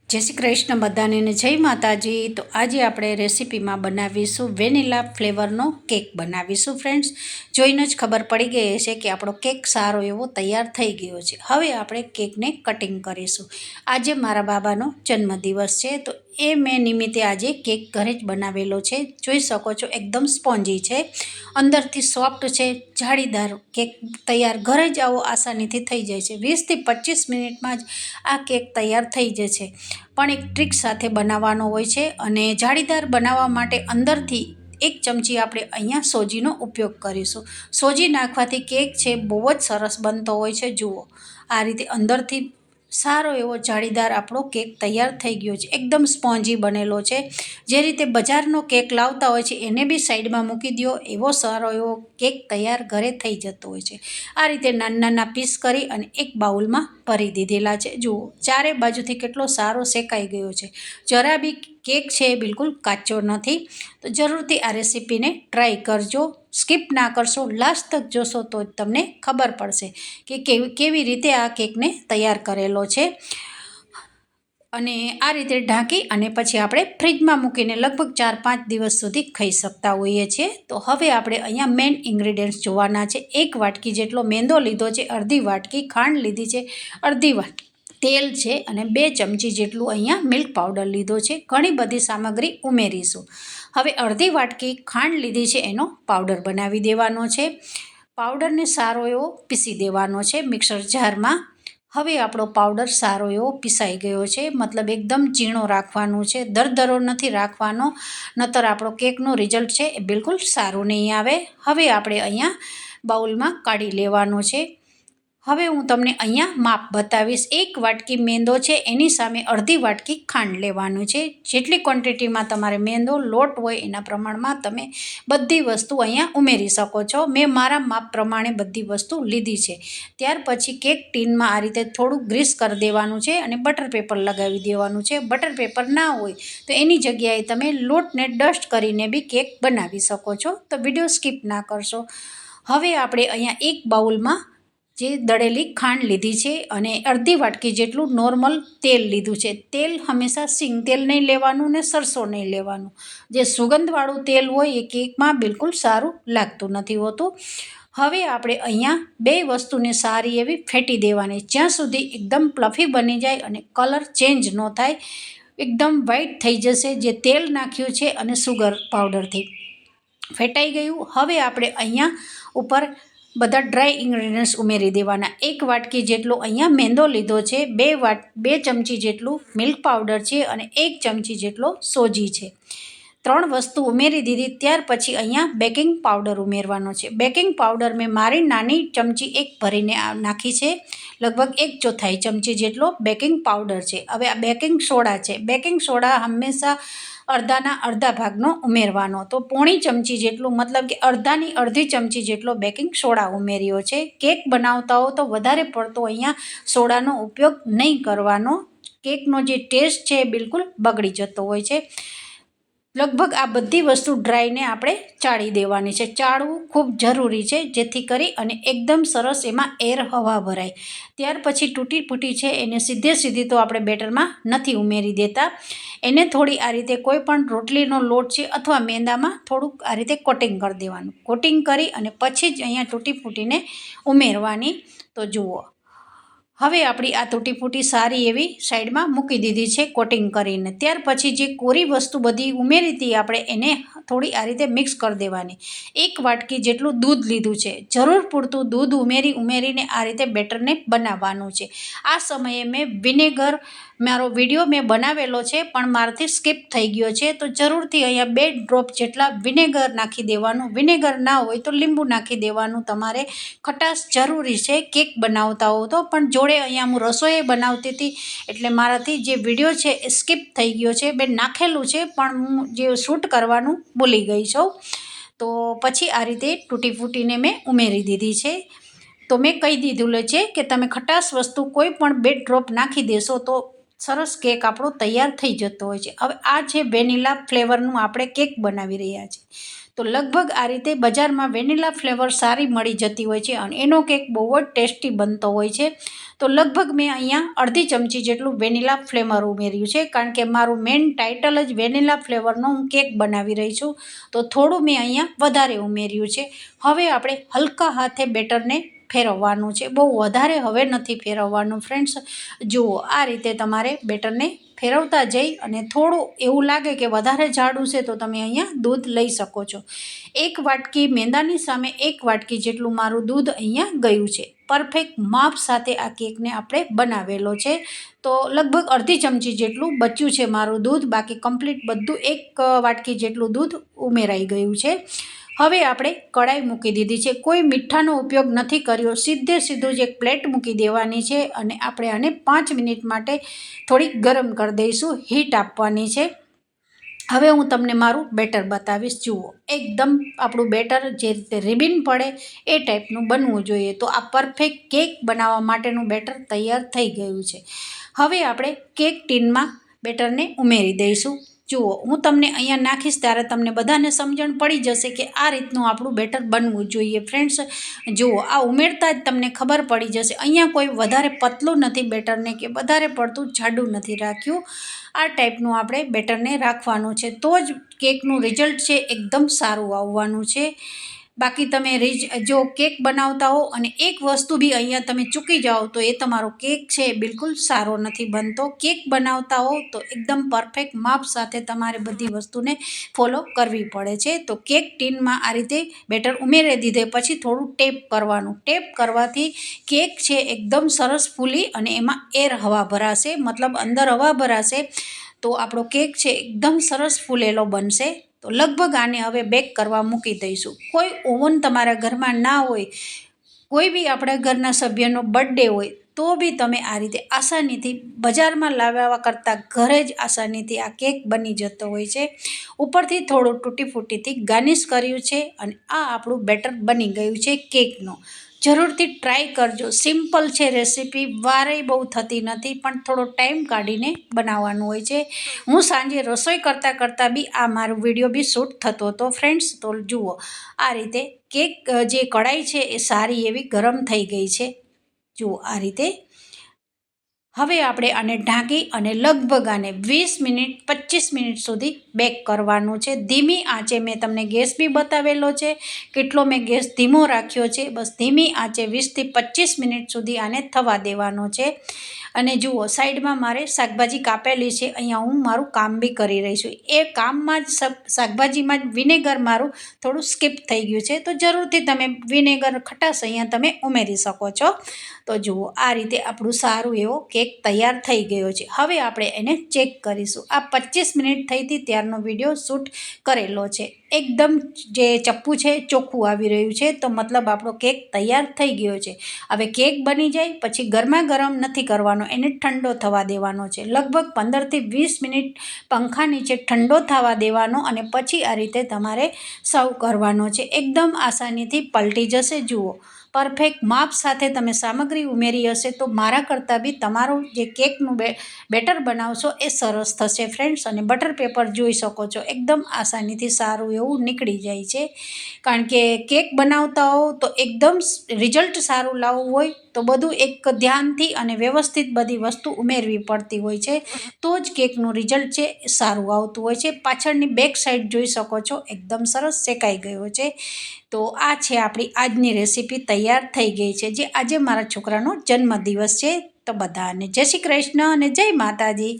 जय श्री कृष्ण बधाने ने जय माताजी। तो आज आप रेसिपी में बनावीशू वेनिला फ्लेवरनो केक बनावीशू। फ्रेंड्स, जोईने ज खबर पड़ी गई है कि आपणो केक सारो एवो तैयार थई गयो छे। हवे आपणे केक ने कटिंग करीशू। आज मारा बाबानो जन्मदिवस छे तो ए मैं निमित्ते आज केक घरे ज बनावेलो छे। जोई शको छो एकदम स्पॉन्जी छे, अंदरथी सॉफ्ट छे, जाळीदार केक तैयार घरे ज आवो आसानीथी थई जाय छे। 20 થી 25 મિનિટમાં જ આ કેક તૈયાર થઈ જાય છે। પણ એક ટ્રીક સાથે બનાવવાનો હોય છે અને જાળીદાર બનાવવા માટે અંદરથી 1 ચમચી આપણે અહીંયા સોજીનો ઉપયોગ કરીશું। સોજી નાખવાથી કેક છે બહુ જ સરસ બનતો હોય છે। જુઓ, આ રીતે અંદરથી સારો એવો જાળીદાર આપણો કેક તૈયાર થઈ ગયો છે। એકદમ સ્પોન્જી બનેલો છે। જે રીતે બજારનો કેક લાવતા હોય છે એને બી સાઈડમાં મૂકી દો, એવો સારો એવો કેક તૈયાર ઘરે થઈ જતો હોય છે। આ રીતે નાના નાના પીસ કરી અને એક બાઉલમાં ભરી દીધેલા છે। જુઓ, ચારે બાજુથી કેટલો સારો શેકાઈ ગયો છે। જરા બી કેક છે એ બિલકુલ કાચો નથી। તો જરૂરથી આ રેસીપીને ટ્રાય કરજો, સ્કીપ ના કરશો, લાસ્ટ તક જોશો તો તમને ખબર પડશે કે કેવી રીતે આ કેકને તૈયાર કરેલો છે। અને આ રીતે ઢાંકી અને પછી આપણે ફ્રીજમાં મૂકીને લગભગ 4-5 દિવસ સુધી ખાઈ શકતા હોઈએ છીએ। તો હવે આપણે અહીંયા મેઇન ઇન્ગ્રીડિયન્ટ્સ જોવાના છે। 1 વાટકી જેટલો મેંદો લીધો છે, અડધી વાટકી ખાંડ લીધી છે, અડધી વાટકી તેલ છે અને 2 ચમચી જેટલું અહીંયા મિલ્ક પાવડર લીધો છે। ઘણી બધી સામગ્રી ઉમેરીશું। હવે અડધી વાટકી ખાંડ લીધી છે, એનો પાવડર બનાવી દેવાનો છે। પાવડરને સારો એવો પીસી દેવાનો છે મિક્સર જારમાં। હવે આપણો પાવડર સારો એવો પીસાઈ ગયો છે, મતલબ એકદમ ઝીણો રાખવાનો છે, દરદરો નથી રાખવાનો, નતર આપણો કેકનો રિઝલ્ટ છે એ બિલકુલ સારું નહીં આવે। હવે આપણે અહીંયા બાઉલમાં કાઢી લેવાનો છે। હવે હું તમને અહીંયા માપ બતાવીશ। 1 વાટકી મેંદો છે એની સામે અડધી વાટકી ખાંડ લેવાનું છે। જેટલી ક્વોન્ટિટીમાં તમારે મેંદો લોટ હોય એના પ્રમાણમાં તમે બધી વસ્તુ અહીંયા ઉમેરી શકો છો। મેં મારા માપ પ્રમાણે બધી વસ્તુ લીધી છે। ત્યાર પછી કેક ટીનમાં આ રીતે થોડું ગ્રીસ કરી દેવાનું છે અને બટર પેપર લગાવી દેવાનું છે। બટર પેપર ના હોય તો એની જગ્યાએ તમે લોટને ડસ્ટ કરીને બી કેક બનાવી શકો છો। તો વિડીયો સ્કીપ ના કરશો। હવે આપણે અહીંયા એક બાઉલમાં જે દળેલી ખાંડ લીધી છે અને અડધી વાટકી જેટલું નોર્મલ તેલ લીધું છે। તેલ હંમેશા સિંગ તેલ નહીં લેવાનું ને સરસો નહીં લેવાનું। જે સુગંધવાળું તેલ હોય એ કેકમાં બિલકુલ સારું લાગતું નથી હોતું। હવે આપણે અહીંયા 2 વસ્તુને સારી એવી ફેટી દેવાની, જ્યાં સુધી એકદમ પ્લફી બની જાય અને કલર ચેન્જ ન થાય, એકદમ વ્હાઈટ થઈ જશે જે તેલ નાખ્યું છે અને સુગર પાવડરથી ફેટાઈ ગયું। હવે આપણે અહીંયા ઉપર બધા ડ્રાય ઇન્ગ્રીડિયન્ટ્સ ઉમેરી દેવાના। 1 વાટકી જેટલો અહીંયા મેંદો લીધો છે, 2 ચમચી જેટલું મિલ્ક પાવડર છે અને 1 ચમચી જેટલો સોજી છે। 3 વસ્તુ ઉમેરી દીધી। ત્યાર પછી અહીંયા બેકિંગ પાવડર ઉમેરવાનો છે। બેકિંગ પાવડર મેં મારી નાની ચમચી 1 ભરીને નાખી છે, લગભગ 1/4 ચમચી જેટલો બેકિંગ પાવડર છે। હવે આ બેકિંગ સોડા છે, બેકિંગ સોડા હંમેશા અડધાના અડધા ભાગનો ઉમેરવાનો। તો પોણી ચમચી જેટલું, મતલબ કે અડધાની અડધી ચમચી જેટલો બેકિંગ સોડા ઉમેર્યો છે। કેક બનાવતા હો તો વધારે પડતો અહીંયા સોડાનો ઉપયોગ નહીં કરવાનો, કેકનો જે ટેસ્ટ છે એ બિલકુલ બગડી જતો હોય છે। લગભગ આ બધી વસ્તુ ડ્રાયને આપણે ચાળી દેવાની છે। ચાળવું ખૂબ જરૂરી છે જેથી કરી અને એકદમ સરસ એમાં એર હવા ભરાય। ત્યાર પછી તૂટી ફૂટી છે એને સીધી તો આપણે બેટરમાં નથી ઉમેરી દેતા। એને થોડી આ રીતે કોઈ પણ રોટલીનો લોટ છે અથવા મેંદામાં થોડુંક આ રીતે કોટિંગ કરી દેવાનું। કોટિંગ કરી અને પછી જ અહીંયા તૂટી ફૂટીને ઉમેરવાની। તો જુઓ, હવે આપણી આ તૂટી ફૂટી સારી એવી સાઈડમાં મૂકી દીધી છે કોટિંગ કરીને। ત્યાર પછી જે કોરી વસ્તુ બધી ઉમેરી હતી આપણે એને થોડી આ રીતે મિક્સ કરી દેવાની। 1 વાટકી જેટલું દૂધ લીધું છે, જરૂર પૂરતું દૂધ ઉમેરીને આ રીતે બેટરને બનાવવાનું છે। આ સમયે મેં વિનેગર, મારો વિડીયો મેં બનાવેલો છે પણ મારાથી સ્કીપ થઈ ગયો છે, તો જરૂરથી અહીંયા 2 ડ્રોપ જેટલા વિનેગર નાખી દેવાનું। વિનેગર ના હોય તો લીંબુ નાખી દેવાનું। તમારે ખટાશ જરૂરી છે કેક બનાવતા હો તો, પણ જોડે અહીંયા હું રસોઈ બનાવતી હતી એટલે મારાથી જે વિડીયો છે એ સ્કીપ થઈ ગયો છે। મેં નાખેલું છે પણ હું જે શૂટ કરવાનું ભૂલી ગઈ છું। તો પછી આ રીતે તૂટી ફૂટીને મેં ઉમેરી દીધી છે। તો મેં કહી દીધું છે કે તમે ખટાશ વસ્તુ કોઈ પણ 2 ડ્રોપ નાખી દેશો તો સરસ કેક આપણો તૈયાર થઈ જતો હોય છે। હવે આ છે વેનીલા ફ્લેવરનું આપણે કેક બનાવી રહ્યા છીએ। તો લગભગ આ રીતે બજારમાં વેનીલા ફ્લેવર સારી મળી જતી હોય છે અને એનો કેક બહુ જ ટેસ્ટી બનતો હોય છે। તો લગભગ મેં અહીંયા અડધી ચમચી જેટલું વેનીલા ફ્લેવર ઉમેર્યું છે, કારણ કે મારું મેઇન ટાઇટલ જ વેનીલા ફ્લેવરનો હું કેક બનાવી રહી છું, તો થોડું મેં અહીંયા વધારે ઉમેર્યું છે। હવે આપણે હલકા હાથે બેટરને ફેરવવાનું છે, બહુ વધારે હવે નથી ફેરવવાનું ફ્રેન્ડ્સ। જુઓ આ રીતે તમારે બેટરને ફેરવતા જઈ અને થોડું એવું લાગે કે વધારે જાડું છે તો તમે અહીંયા દૂધ લઈ શકો છો। એક વાટકી મેંદાની સામે એક વાટકી જેટલું મારું દૂધ અહીંયા ગયું છે। પરફેક્ટ માપ સાથે આ કેકને આપણે બનાવેલો છે। તો લગભગ અડધી ચમચી જેટલું બચ્યું છે મારું દૂધ, બાકી કમ્પ્લીટ બધું એક વાટકી જેટલું દૂધ ઉમેરાઈ ગયું છે। હવે આપણે કડાઈ મૂકી દીધી છે, કોઈ મીઠાનો ઉપયોગ નથી કર્યો, સીધું જ એક પ્લેટ મૂકી દેવાની છે અને આપણે આને 5 મિનિટ માટે થોડીક ગરમ કરી દઈશું, હીટ આપવાની છે। હવે હું તમને મારું બેટર બતાવીશ। જુઓ એકદમ આપણું બેટર જે રીતે રિબિન પડે એ ટાઈપનું બનવું જોઈએ। તો આ પરફેક્ટ કેક બનાવવા માટેનું બેટર તૈયાર થઈ ગયું છે। હવે આપણે કેક ટીનમાં બેટરને ઉમેરી દઈશું। જુઓ હું તમને અહીંયા નાખીશ ત્યારે તમને બધાને સમજણ પડી જશે કે આ રીતનું આપણું બેટર બનવું જોઈએ ફ્રેન્ડ્સ। જુઓ આ ઉમેરતા જ તમને ખબર પડી જશે, અહીંયા કોઈ વધારે પતલું નથી બેટરને કે વધારે પડતું જાડું નથી રાખ્યું। આ ટાઈપનું આપણે બેટરને રાખવાનું છે, તો જ કેકનું રિઝલ્ટ છે એકદમ સારું આવવાનું છે। બાકી તમે જો કેક બનાવતા હો અને એક વસ્તુ બી અહીંયા તમે ચૂકી જાઓ તો એ તમારો કેક છે બિલકુલ સારો નથી બનતો। કેક બનાવતા હો તો એકદમ પરફેક્ટ માપ સાથે તમારે બધી વસ્તુને ફોલો કરવી પડે છે। તો કેક ટીનમાં આ રીતે બેટર ઉમેરી દીધે પછી થોડું ટેપ કરવાનું, ટેપ કરવાથી કેક છે એકદમ સરસ ફૂલી અને એમાં એર હવા ભરાશે, મતલબ અંદર હવા ભરાશે તો આપણો કેક છે એકદમ સરસ ફૂલેલો બનશે। તો લગભગ આને હવે બેક કરવા મૂકી દઈશું। કોઈ ઓવન તમારા ઘરમાં ના હોય, કોઈ બી આપણા ઘરના સભ્યનો બર્થડે હોય તો બી તમે આ રીતે આસાનીથી બજારમાં લાવવા કરતાં ઘરે જ આસાનીથી આ કેક બની જતો હોય છે। ઉપરથી થોડું તૂટી ફૂટીથી ગાર્નિશ કર્યું છે અને આ આપણું બેટર બની ગયું છે કેકનો। જરૂરથી ટ્રાય કરજો, સિમ્પલ છે રેસીપી, વારેય બહુ થતી નથી પણ થોડો ટાઈમ કાઢીને બનાવવાનું હોય છે। હું સાંજે રસોઈ કરતાં બી આ મારો વિડીયો બી શૂટ થતો હતો ફ્રેન્ડ્સ। તો જુઓ આ રીતે કેક જે કઢાઈ છે એ સારી એવી ગરમ થઈ ગઈ છે। જુઓ આ રીતે હવે આપણે આને ઢાંકી અને લગભગ આને 20 મિનિટ 25 મિનિટ સુધી બેક કરવાનું છે। ધીમી આંચે મેં તમને ગેસ બી બતાવેલો છે, કેટલો મેં ગેસ ધીમો રાખ્યો છે, બસ ધીમી આંચે 20 થી 25 મિનિટ સુધી આને થવા દેવાનો છે। અને જુઓ સાઈડમાં મારે શાકભાજી કાપેલી છે, અહીંયા હું મારું કામ બી કરી રહી છું। એ કામમાં જ શાકભાજીમાં જ વિનેગર મારું થોડું સ્કીપ થઈ ગયું છે, તો જરૂરથી તમે વિનેગર ખટાશ અહીંયા તમે ઉમેરી શકો છો। તો જુઓ આ રીતે આપણું સારું એવો કેક તૈયાર થઈ ગયો છે। હવે આપણે એને ચેક કરીશું। આ 25 મિનિટ થઈ હતી ત્યારનો વિડીયો શૂટ કરેલો છે। એકદમ જે ચપ્પુ છે ચોખ્ખું આવી રહ્યું છે, તો મતલબ આપણો કેક તૈયાર થઈ ગયો છે। હવે કેક બની જાય પછી ગરમા ગરમ નથી કરવાનો, એને ઠંડો થવા દેવાનો છે। લગભગ 15 થી 20 મિનિટ પંખા નીચે ઠંડો થવા દેવાનો અને પછી આ રીતે તમારે સર્વ કરવાનો છે। એકદમ આસાનીથી પલટી જશે। જુઓ પરફેક્ટ માપ સાથે તમે સામગ્રી ઉમેરી હશે તો મારા કરતાં બી તમારું જે કેકનું બેટર બનાવશો એ સરસ થશે ફ્રેન્ડ્સ। અને બટર પેપર જોઈ શકો છો એકદમ આસાનીથી સારું એવું નીકળી જાય છે, કારણ કે કેક બનાવતા હો તો એકદમ રિઝલ્ટ સારું લાવવું હોય તો બધું એક ધ્યાનથી અને વ્યવસ્થિત બધી વસ્તુ ઉમેરવી પડતી હોય છે, તો જ કેકનું રિઝલ્ટ છે સારું આવતું હોય છે। પાછળની બેક સાઈડ જોઈ શકો છો એકદમ સરસ શેકાઈ ગયો છે। તો આ છે આપણી આજની રેસીપી તૈયાર થઈ ગઈ છે, જે આજે મારા છોકરાનો જન્મદિવસ છે। તો બધાને જય શ્રી કૃષ્ણ અને જય માતાજી।